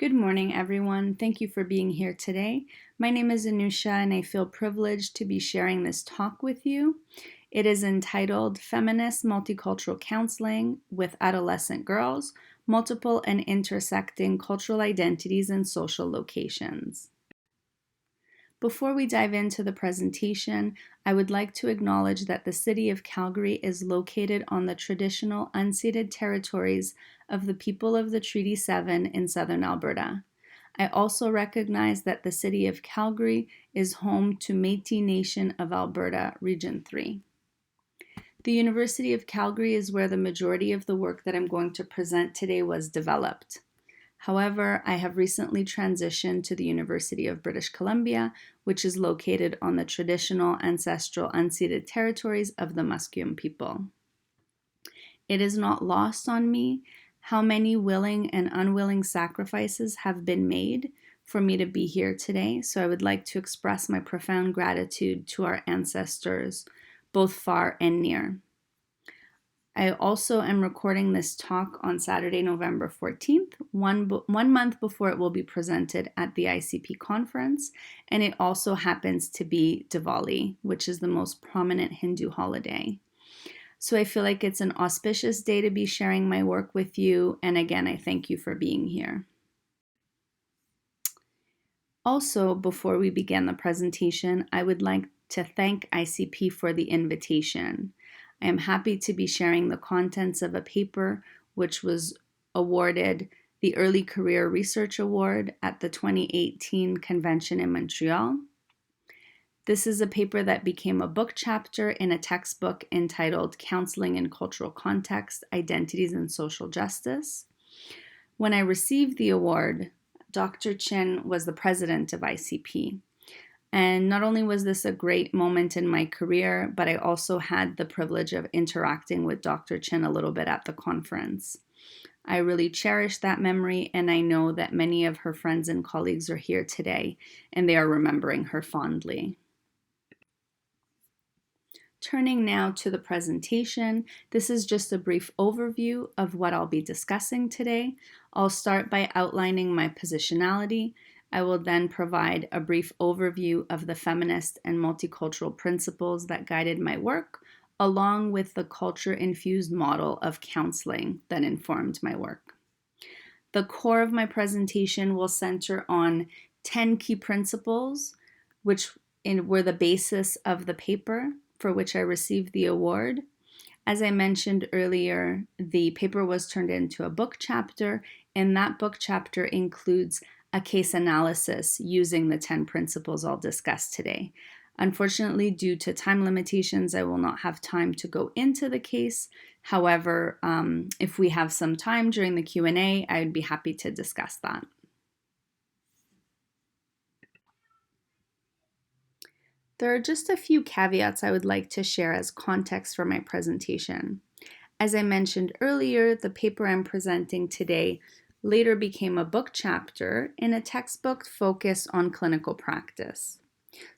Good morning, everyone. Thank you for being here today. My name is Anusha, and I feel privileged to be sharing this talk with you. It is entitled Feminist-Multicultural Counseling with Adolescent Girls, Multiple and Intersecting Cultural Identities in Social Locations. Before we dive into the presentation, I would like to acknowledge that the city of Calgary is located on the traditional unceded territories of the people of the Treaty 7 in southern Alberta. I also recognize that the city of Calgary is home to Métis Nation of Alberta, Region 3. The University of Calgary is where the majority of the work that I'm going to present today was developed. However, I have recently transitioned to the University of British Columbia, which is located on the traditional ancestral unceded territories of the Musqueam people. It is not lost on me how many willing and unwilling sacrifices have been made for me to be here today, so I would like to express my profound gratitude to our ancestors, both far and near. I also am recording this talk on Saturday, November 14th, one month before it will be presented at the ICP conference, and it also happens to be Diwali, which is the most prominent Hindu holiday. So I feel like it's an auspicious day to be sharing my work with you, and again, I thank you for being here. Also, before we begin the presentation, I would like to thank ICP for the invitation. I am happy to be sharing the contents of a paper which was awarded the Early Career Research Award at the 2018 convention in Montreal. This is a paper that became a book chapter in a textbook entitled Counselling in Cultural Context, Identities and Social Justice. When I received the award, Dr. Chin was the president of ICP. And not only was this a great moment in my career, but I also had the privilege of interacting with Dr. Chin a little bit at the conference. I really cherish that memory, and I know that many of her friends and colleagues are here today, and they are remembering her fondly. Turning now to the presentation, this is just a brief overview of what I'll be discussing today. I'll start by outlining my positionality. I will then provide a brief overview of the feminist and multicultural principles that guided my work, along with the culture-infused model of counseling that informed my work. The core of my presentation will center on 10 key principles, which were the basis of the paper for which I received the award. As I mentioned earlier, the paper was turned into a book chapter, and that book chapter includes a case analysis using the 10 principles I'll discuss today. Unfortunately, due to time limitations, I will not have time to go into the case. However, if we have some time during the Q&A, I would be happy to discuss that. There are just a few caveats I would like to share as context for my presentation. As I mentioned earlier, the paper I'm presenting today later became a book chapter in a textbook focused on clinical practice.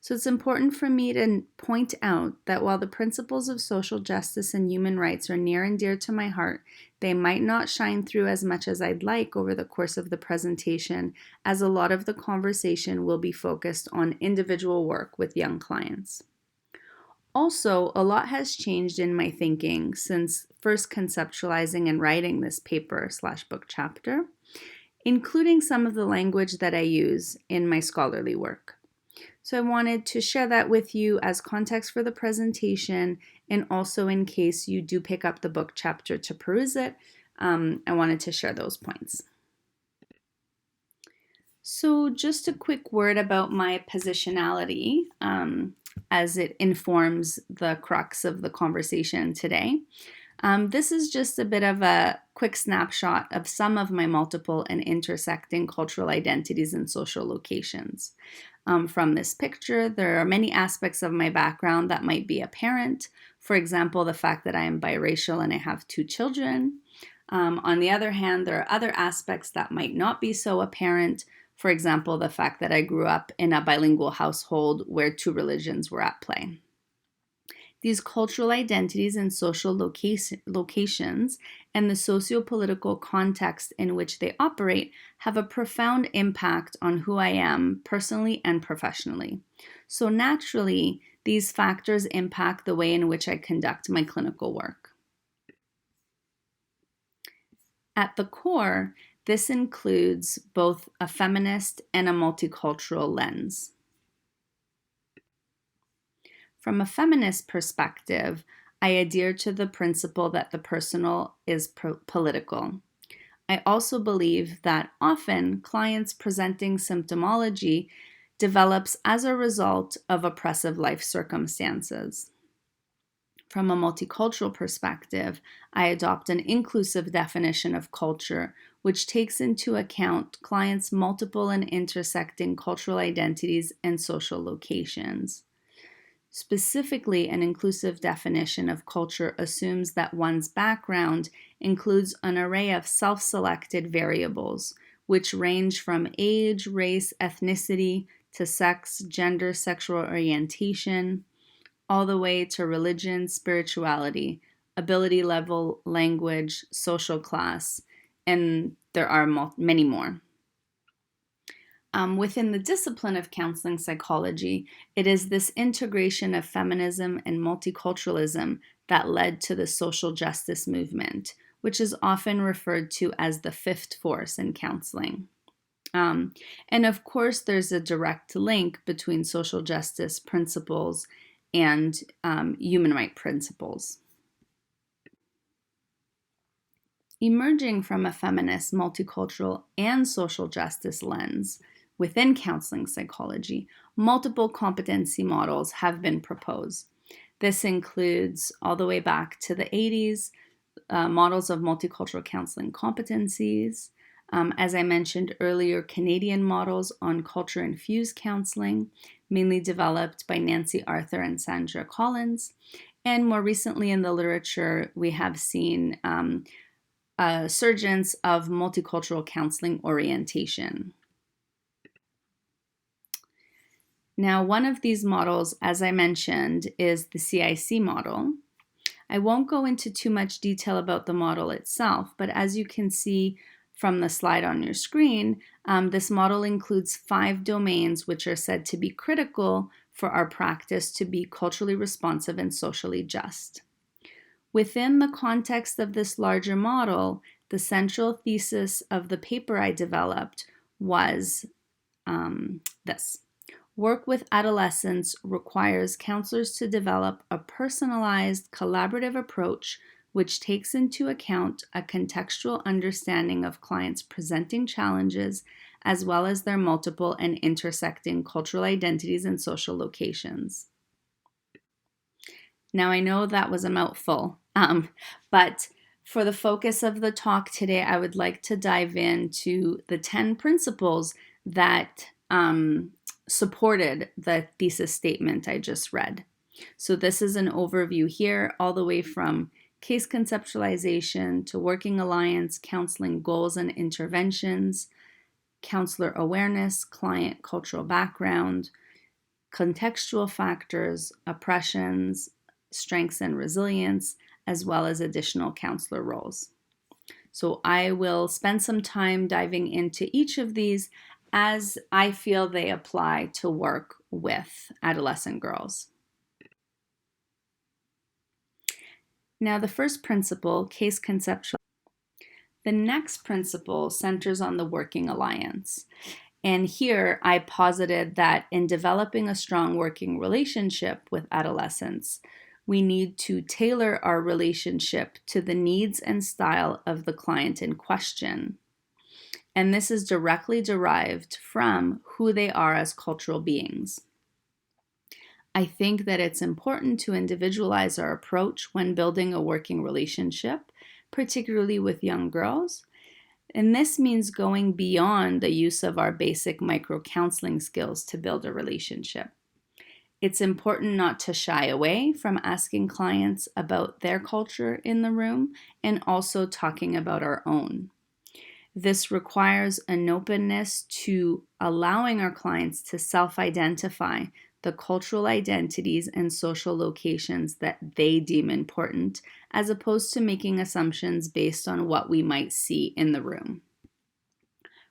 So it's important for me to point out that while the principles of social justice and human rights are near and dear to my heart, they might not shine through as much as I'd like over the course of the presentation, as a lot of the conversation will be focused on individual work with young clients. Also, a lot has changed in my thinking since first conceptualizing and writing this paper/book chapter, including some of the language that I use in my scholarly work. So I wanted to share that with you as context for the presentation, and also in case you do pick up the book chapter to peruse it, I wanted to share those points. So just a quick word about my positionality as it informs the crux of the conversation today. This is just a bit of a quick snapshot of some of my multiple and intersecting cultural identities and social locations. From this picture, there are many aspects of my background that might be apparent. For example, the fact that I am biracial and I have 2 children. On the other hand, there are other aspects that might not be so apparent. For example, the fact that I grew up in a bilingual household where 2 religions were at play. These cultural identities and social locations and the socio-political context in which they operate have a profound impact on who I am personally and professionally. So naturally, these factors impact the way in which I conduct my clinical work. At the core, this includes both a feminist and a multicultural lens. From a feminist perspective, I adhere to the principle that the personal is political. I also believe that often clients presenting symptomology develops as a result of oppressive life circumstances. From a multicultural perspective, I adopt an inclusive definition of culture, which takes into account clients' multiple and intersecting cultural identities and social locations. Specifically, an inclusive definition of culture assumes that one's background includes an array of self-selected variables, which range from age, race, ethnicity, to sex, gender, sexual orientation, all the way to religion, spirituality, ability level, language, social class, and there are many more. Within the discipline of counseling psychology, it is this integration of feminism and multiculturalism that led to the social justice movement, which is often referred to as the fifth force in counseling. And of course, there's a direct link between social justice principles and human rights principles. Emerging from a feminist, multicultural, and social justice lens within counseling psychology, multiple competency models have been proposed. This includes, all the way back to the 80s, models of multicultural counseling competencies. As I mentioned earlier, Canadian models on culture-infused counseling, mainly developed by Nancy Arthur and Sandra Collins. And more recently in the literature, we have seen a surgence of multicultural counseling orientation. Now, one of these models, as I mentioned, is the CIC model. I won't go into too much detail about the model itself, but as you can see from the slide on your screen, this model includes 5 domains which are said to be critical for our practice to be culturally responsive and socially just. Within the context of this larger model, the central thesis of the paper I developed was this. Work with adolescents requires counselors to develop a personalized, collaborative approach which takes into account a contextual understanding of clients' presenting challenges as well as their multiple and intersecting cultural identities and social locations. Now, I know that was a mouthful, but for the focus of the talk today, I would like to dive into the 10 principles that supported the thesis statement I just read. So this is an overview here, all the way from case conceptualization to working alliance, counseling goals and interventions, counselor awareness, client cultural background, contextual factors, oppressions, strengths and resilience, as well as additional counselor roles. So I will spend some time diving into each of these as I feel they apply to work with adolescent girls. Now, the first principle, case conceptual. The next principle centers on the working alliance. And here I posited that in developing a strong working relationship with adolescents, we need to tailor our relationship to the needs and style of the client in question. And this is directly derived from who they are as cultural beings. I think that it's important to individualize our approach when building a working relationship, particularly with young girls. And this means going beyond the use of our basic micro-counseling skills to build a relationship. It's important not to shy away from asking clients about their culture in the room and also talking about our own. This requires an openness to allowing our clients to self-identify the cultural identities and social locations that they deem important, as opposed to making assumptions based on what we might see in the room.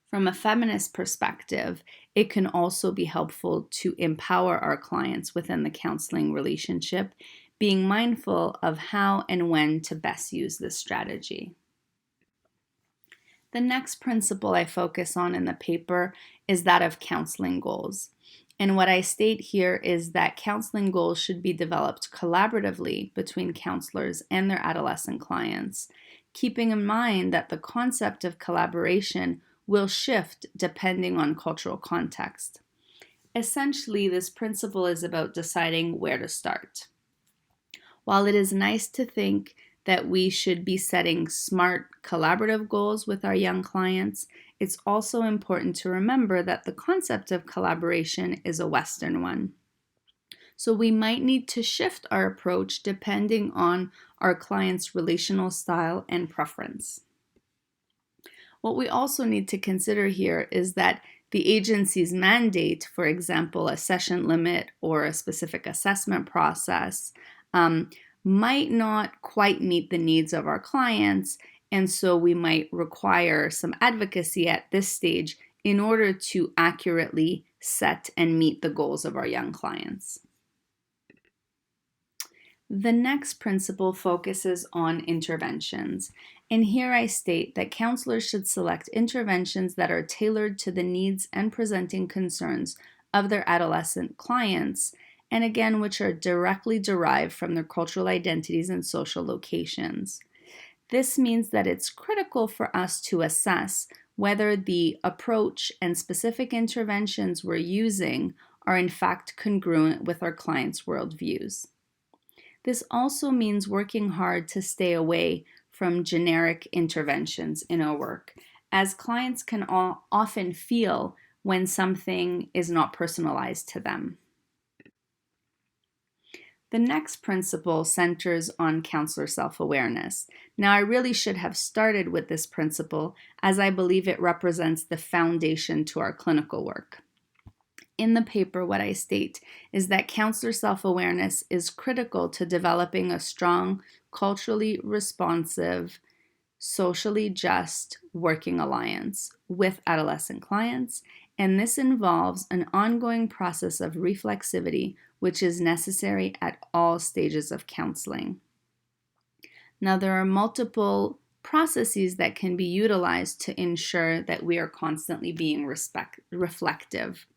From a feminist perspective, it can also be helpful to empower our clients within the counseling relationship, being mindful of how and when to best use this strategy. The next principle I focus on in the paper is that of counseling goals. And what I state here is that counseling goals should be developed collaboratively between counselors and their adolescent clients, keeping in mind that the concept of collaboration will shift depending on cultural context. Essentially, this principle is about deciding where to start. While it is nice to think that we should be setting smart, collaborative goals with our young clients, it's also important to remember that the concept of collaboration is a Western one. So we might need to shift our approach depending on our client's relational style and preference. What we also need to consider here is that the agency's mandate, for example, a session limit or a specific assessment process, might not quite meet the needs of our clients, and so we might require some advocacy at this stage in order to accurately set and meet the goals of our young clients. The next principle focuses on interventions, and here I state that counselors should select interventions that are tailored to the needs and presenting concerns of their adolescent clients, and again, which are directly derived from their cultural identities and social locations. This means that it's critical for us to assess whether the approach and specific interventions we're using are in fact congruent with our clients' worldviews. This also means working hard to stay away from generic interventions in our work, as clients can often feel when something is not personalized to them. The next principle centers on counselor self-awareness. Now, I really should have started with this principle, as I believe it represents the foundation to our clinical work. In the paper, what I state is that counselor self-awareness is critical to developing a strong, culturally responsive, socially just working alliance with adolescent clients, and this involves an ongoing process of reflexivity, which is necessary at all stages of counseling. Now, there are multiple processes that can be utilized to ensure that we are constantly being reflective.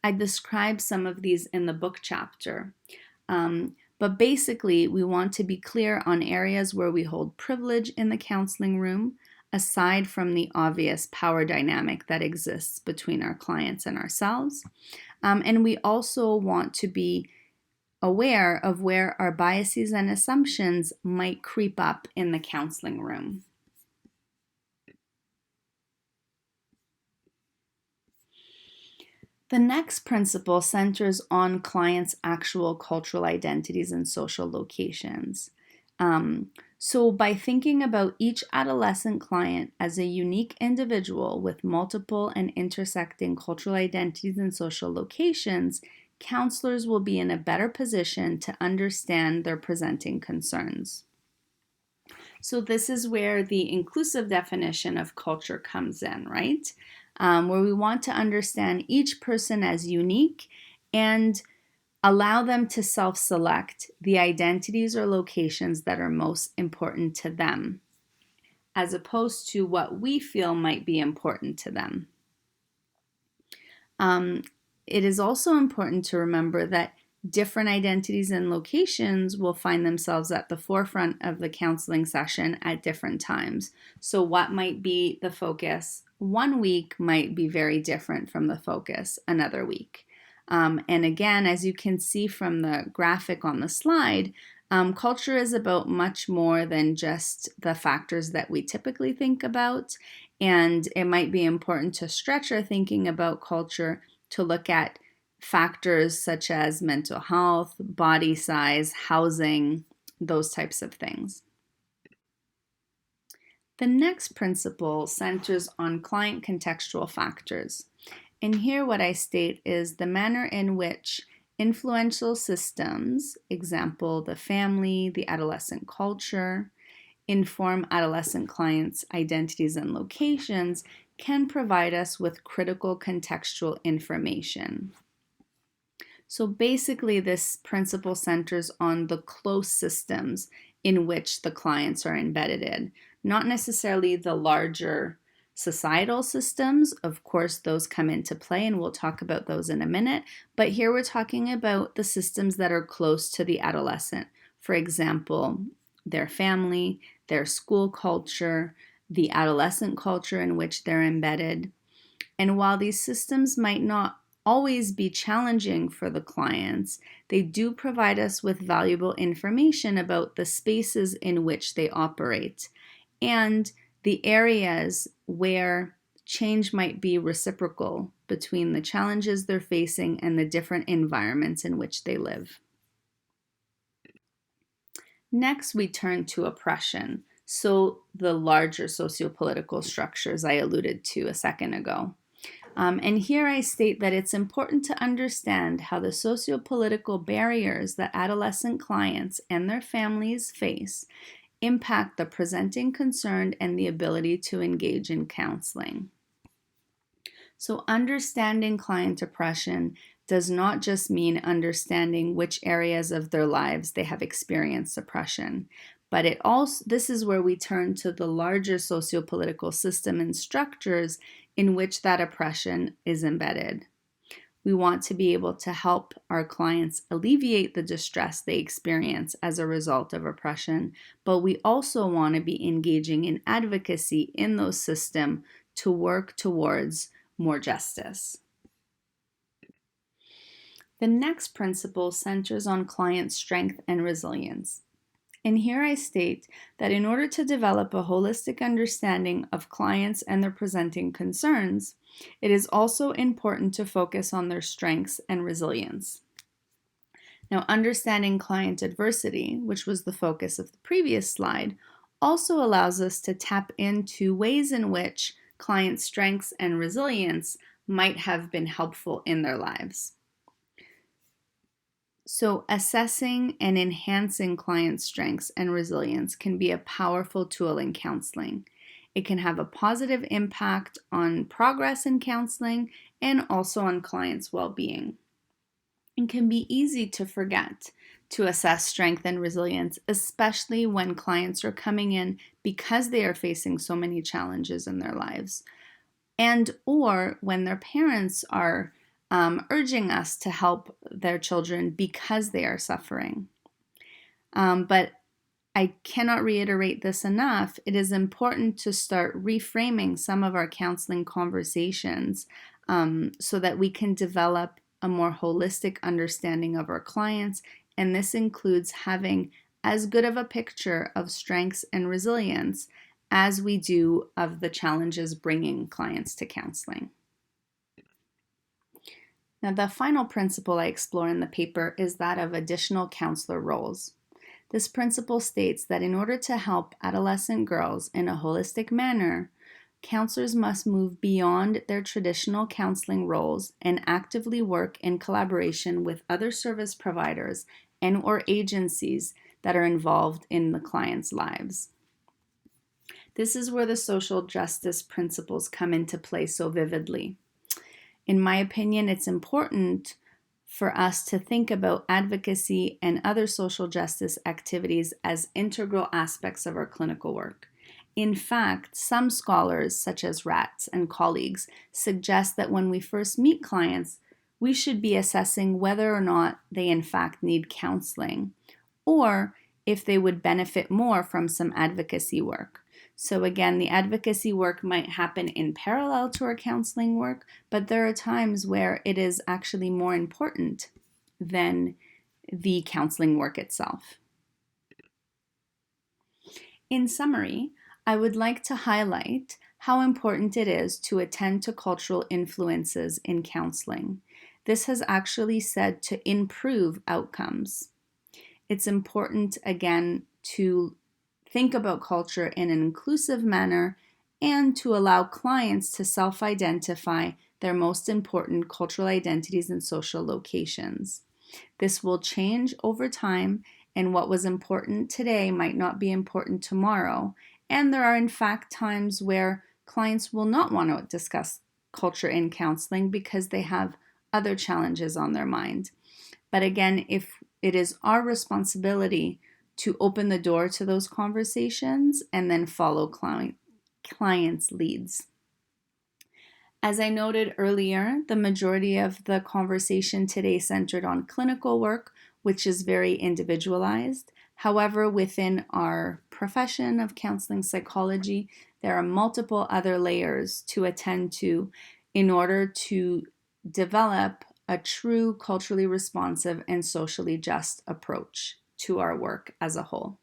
I describe some of these in the book chapter. But basically, we want to be clear on areas where we hold privilege in the counseling room, aside from the obvious power dynamic that exists between our clients and ourselves. And we also want to be aware of where our biases and assumptions might creep up in the counseling room. The next principle centers on clients' actual cultural identities and social locations. So by thinking about each adolescent client as a unique individual with multiple and intersecting cultural identities and social locations, counselors will be in a better position to understand their presenting concerns. So this is where the inclusive definition of culture comes in, right? Where we want to understand each person as unique and allow them to self-select the identities or locations that are most important to them, as opposed to what we feel might be important to them. It is also important to remember that different identities and locations will find themselves at the forefront of the counseling session at different times. So what might be the focus one week might be very different from the focus another week. And again, as you can see from the graphic on the slide, culture is about much more than just the factors that we typically think about. And it might be important to stretch our thinking about culture to look at factors such as mental health, body size, housing, those types of things. The next principle centers on client contextual factors. And here what I state is the manner in which influential systems, example, the family, the adolescent culture, inform adolescent clients' identities and locations, can provide us with critical contextual information. So basically, this principle centers on the close systems in which the clients are embedded in, not necessarily the larger societal systems. Of course, those come into play, and we'll talk about those in a minute. But here we're talking about the systems that are close to the adolescent. For example, their family, their school culture, the adolescent culture in which they're embedded. And while these systems might not always be challenging for the clients, they do provide us with valuable information about the spaces in which they operate and the areas where change might be reciprocal between the challenges they're facing and the different environments in which they live. Next, we turn to oppression, so the larger sociopolitical structures I alluded to a second ago. And here I state that it's important to understand how the sociopolitical barriers that adolescent clients and their families face impact the presenting concern and the ability to engage in counseling. So understanding client oppression does not just mean understanding which areas of their lives they have experienced oppression, but this is where we turn to the larger sociopolitical system and structures in which that oppression is embedded. We want to be able to help our clients alleviate the distress they experience as a result of oppression, but we also want to be engaging in advocacy in those systems to work towards more justice. The next principle centers on client strength and resilience. And here I state that in order to develop a holistic understanding of clients and their presenting concerns, it is also important to focus on their strengths and resilience. Now, understanding client adversity, which was the focus of the previous slide, also allows us to tap into ways in which client strengths and resilience might have been helpful in their lives. So assessing and enhancing client strengths and resilience can be a powerful tool in counseling. It can have a positive impact on progress in counseling and also on clients' well-being. It can be easy to forget to assess strength and resilience, especially when clients are coming in because they are facing so many challenges in their lives, and or when their parents are urging us to help their children because they are suffering. But I cannot reiterate this enough. It is important to start reframing some of our counseling conversations so that we can develop a more holistic understanding of our clients. And this includes having as good of a picture of strengths and resilience as we do of the challenges bringing clients to counseling. Now, the final principle I explore in the paper is that of additional counselor roles. This principle states that in order to help adolescent girls in a holistic manner, counselors must move beyond their traditional counseling roles and actively work in collaboration with other service providers and/or agencies that are involved in the client's lives. This is where the social justice principles come into play so vividly. In my opinion, it's important for us to think about advocacy and other social justice activities as integral aspects of our clinical work. In fact, some scholars, such as Ratz and colleagues, suggest that when we first meet clients, we should be assessing whether or not they in fact need counseling, or if they would benefit more from some advocacy work. So again, the advocacy work might happen in parallel to our counseling work, but there are times where it is actually more important than the counseling work itself. In summary, I would like to highlight how important it is to attend to cultural influences in counseling. This has actually said to improve outcomes. It's important, again, to think about culture in an inclusive manner and to allow clients to self-identify their most important cultural identities and social locations. This will change over time, and what was important today might not be important tomorrow. And there are, in fact, times where clients will not want to discuss culture in counseling because they have other challenges on their mind. But again, if it is our responsibility to open the door to those conversations and then follow clients' leads. As I noted earlier, the majority of the conversation today centered on clinical work, which is very individualized. However, within our profession of counseling psychology, there are multiple other layers to attend to in order to develop a true culturally responsive and socially just approach to our work as a whole.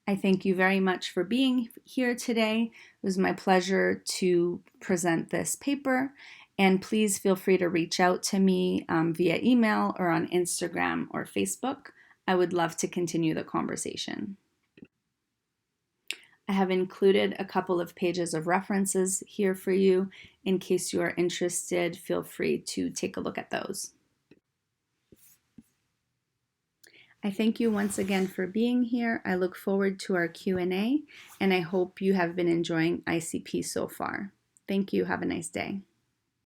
I thank you very much for being here today. It was my pleasure to present this paper, and please feel free to reach out to me via email or on Instagram or Facebook. I would love to continue the conversation. I have included a couple of pages of references here for you. In case you are interested, feel free to take a look at those. I thank you once again for being here. I look forward to our Q&A, and I hope you have been enjoying ICP so far. Thank you. Have a nice day.